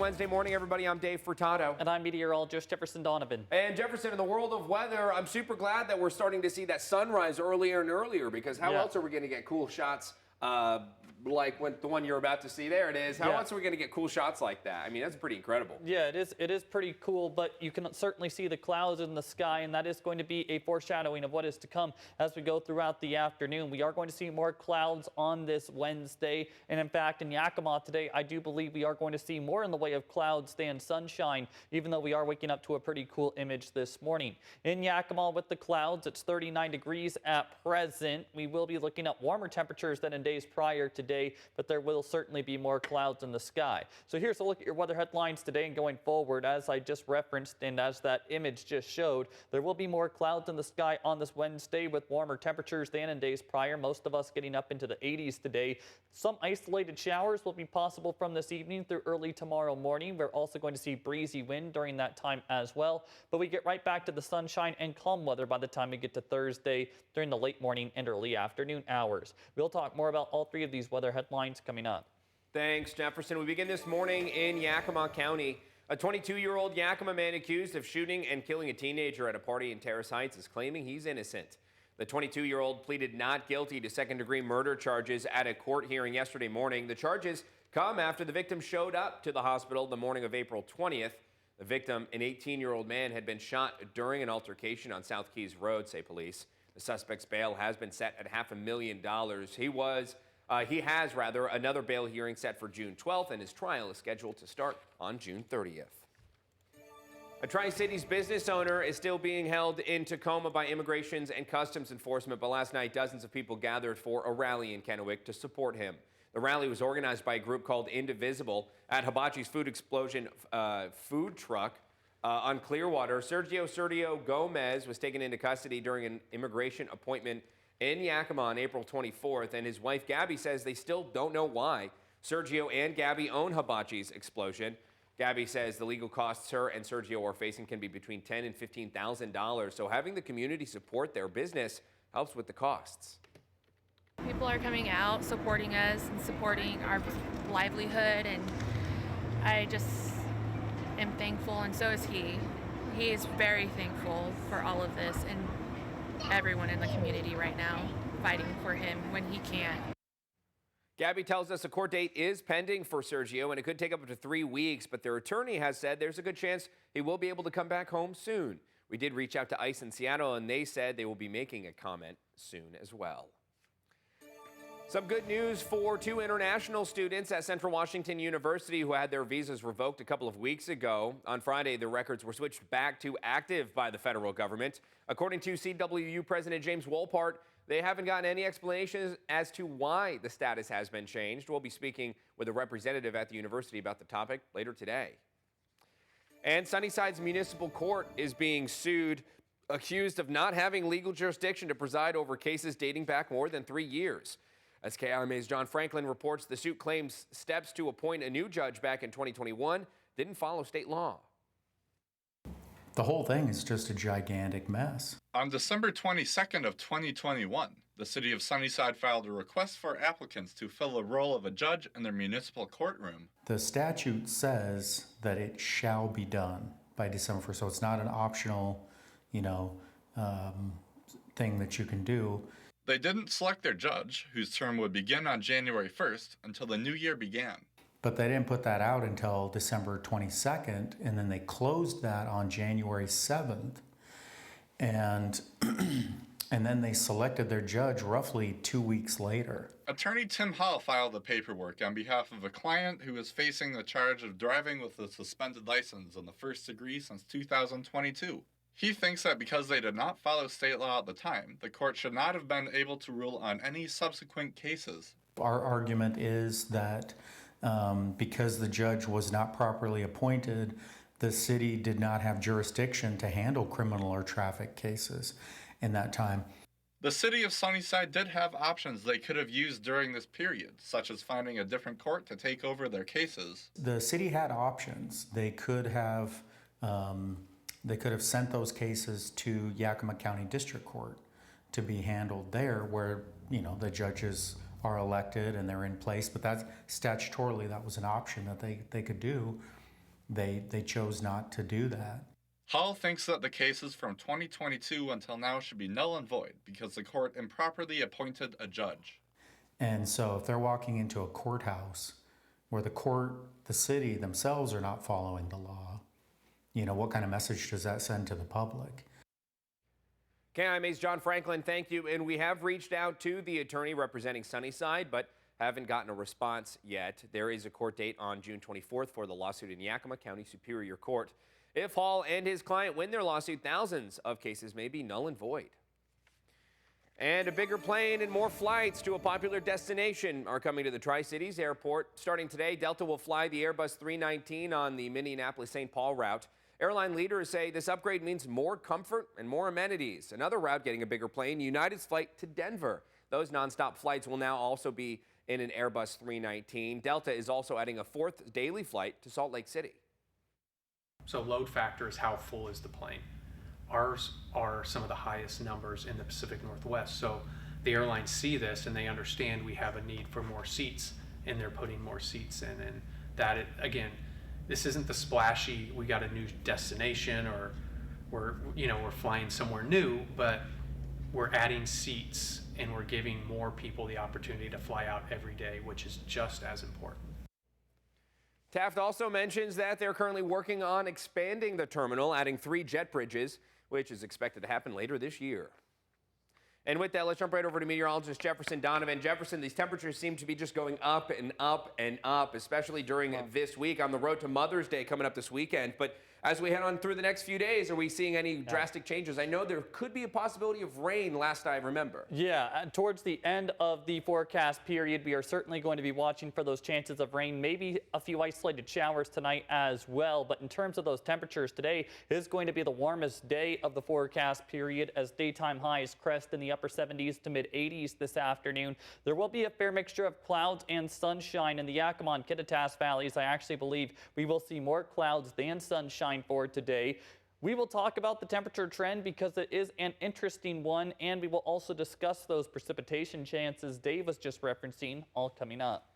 Wednesday morning, everybody. I'm Dave Furtado. And I'm meteorologist Jefferson Donovan. And Jefferson, in the world of weather, I'm super glad that we're starting to see that sunrise earlier and earlier, because how else are we going to get cool shots like the one you're about to see? There it is. How else are we going to get cool shots like that? I mean, that's pretty incredible. Yeah, it is pretty cool, but you can certainly see the clouds in the sky, and that is going to be a foreshadowing of what is to come as we go throughout the afternoon. We are going to see more clouds on this Wednesday, and in fact, in Yakima today, I do believe we are going to see more in the way of clouds than sunshine, even though we are waking up to a pretty cool image this morning. In Yakima with the clouds, it's 39 degrees at present. We will be looking at warmer temperatures than in days prior today, but there will certainly be more clouds in the sky. So here's a look at your weather headlines today and going forward. As I just referenced and as that image just showed, there will be more clouds in the sky on this Wednesday with warmer temperatures than in days prior. Most of us getting up into the 80s today. Some isolated showers will be possible from this evening through early tomorrow morning. We're also going to see breezy wind during that time as well, but we get right back to the sunshine and calm weather by the time we get to Thursday during the late morning and early afternoon hours. We'll talk more about all three of these weather headlines coming up. Thanks, Jefferson. We begin this morning in Yakima County. A 22-year-old Yakima man accused of shooting and killing a teenager at a party in Terrace Heights is claiming he's innocent. The 22-year-old pleaded not guilty to second-degree murder charges at a court hearing yesterday morning. The charges come after the victim showed up to the hospital the morning of April 20th. The victim, an 18-year-old man, had been shot during an altercation on South Keys Road, say police. The suspect's bail has been set at $500,000. He has another bail hearing set for June 12th, and his trial is scheduled to start on June 30th. A Tri-Cities business owner is still being held in Tacoma by Immigrations and Customs Enforcement, but last night dozens of people gathered for a rally in Kennewick to support him. The rally was organized by a group called Indivisible at Hibachi's Food Explosion food truck on Clearwater. Sergio Cerdio Gomez was taken into custody during an immigration appointment in Yakima on April 24th, and his wife Gabby says they still don't know why. Sergio and Gabby own Hibachi's Explosion. Gabby says the legal costs her and Sergio are facing can be between $10,000 and $15,000, so having the community support their business helps with the costs. People are coming out, supporting us and supporting our livelihood, and I just am thankful, and so is he. He is very thankful for all of this, and everyone in the community right now fighting for him when he can't. Gabby tells us a court date is pending for Sergio, and it could take up to 3 weeks, but their attorney has said there's a good chance he will be able to come back home soon. We did reach out to ICE in Seattle, and they said they will be making a comment soon as well. Some good news for 2 international students at Central Washington University who had their visas revoked a couple of weeks ago. On Friday, their records were switched back to active by the federal government. According to CWU President James Wolpart, they haven't gotten any explanations as to why the status has been changed. We'll be speaking with a representative at the university about the topic later today. And Sunnyside's municipal court is being sued, accused of not having legal jurisdiction to preside over cases dating back more than 3 years. As KRMA's John Franklin reports, the suit claims steps to appoint a new judge back in 2021 didn't follow state law. The whole thing is just a gigantic mess. On December 22nd of 2021, the city of Sunnyside filed a request for applicants to fill the role of a judge in their municipal courtroom. The statute says that it shall be done by December 1st, so it's not an optional, thing that you can do. They didn't select their judge, whose term would begin on January 1st, until the new year began. But they didn't put that out until December 22nd, and then they closed that on January 7th. And then they selected their judge roughly 2 weeks later. Attorney Tim Hall filed the paperwork on behalf of a client who is facing the charge of driving with a suspended license in the first degree since 2022. He thinks that because they did not follow state law at the time, the court should not have been able to rule on any subsequent cases. Our argument is that because the judge was not properly appointed, the city did not have jurisdiction to handle criminal or traffic cases in that time. The city of Sunnyside did have options they could have used during this period, such as finding a different court to take over their cases. The city had options. They could have sent those cases to Yakima County District Court to be handled there, where the judges are elected and they're in place. But that's statutorily, that was an option that they could do. they chose not to do that. Hall thinks that the cases from 2022 until now should be null and void because the court improperly appointed a judge. And so if they're walking into a courthouse where the city themselves are not following the law, what kind of message does that send to the public? KIMA's John Franklin, thank you. And we have reached out to the attorney representing Sunnyside, but haven't gotten a response yet. There is a court date on June 24th for the lawsuit in Yakima County Superior Court. If Hall and his client win their lawsuit, thousands of cases may be null and void. And a bigger plane and more flights to a popular destination are coming to the Tri-Cities Airport. Starting today, Delta will fly the Airbus 319 on the Minneapolis-St. Paul route. Airline leaders say this upgrade means more comfort and more amenities. Another route getting a bigger plane, United's flight to Denver. Those nonstop flights will now also be in an Airbus 319. Delta is also adding a fourth daily flight to Salt Lake City. So load factor is how full is the plane. Ours are some of the highest numbers in the Pacific Northwest. So the airlines see this and they understand we have a need for more seats, and they're putting more seats in. And that, again, this isn't the splashy, we got a new destination or we're flying somewhere new, but we're adding seats and we're giving more people the opportunity to fly out every day, which is just as important. Taft also mentions that they're currently working on expanding the terminal, adding 3 jet bridges, which is expected to happen later this year. And with that, let's jump right over to meteorologist Jefferson Donovan. Jefferson, these temperatures seem to be just going up and up and up, especially during this week on the road to Mother's Day coming up this weekend. But as we head on through the next few days, are we seeing any drastic changes? I know there could be a possibility of rain last I remember. Yeah, towards the end of the forecast period, we are certainly going to be watching for those chances of rain, maybe a few isolated showers tonight as well. But in terms of those temperatures, today is going to be the warmest day of the forecast period as daytime highs crest in the upper 70s to mid 80s this afternoon. There will be a fair mixture of clouds and sunshine in the Yakima and Kittitas valleys. I actually believe we will see more clouds than sunshine for today. We will talk about the temperature trend because it is an interesting one, and we will also discuss those precipitation chances Dave was just referencing, all coming up.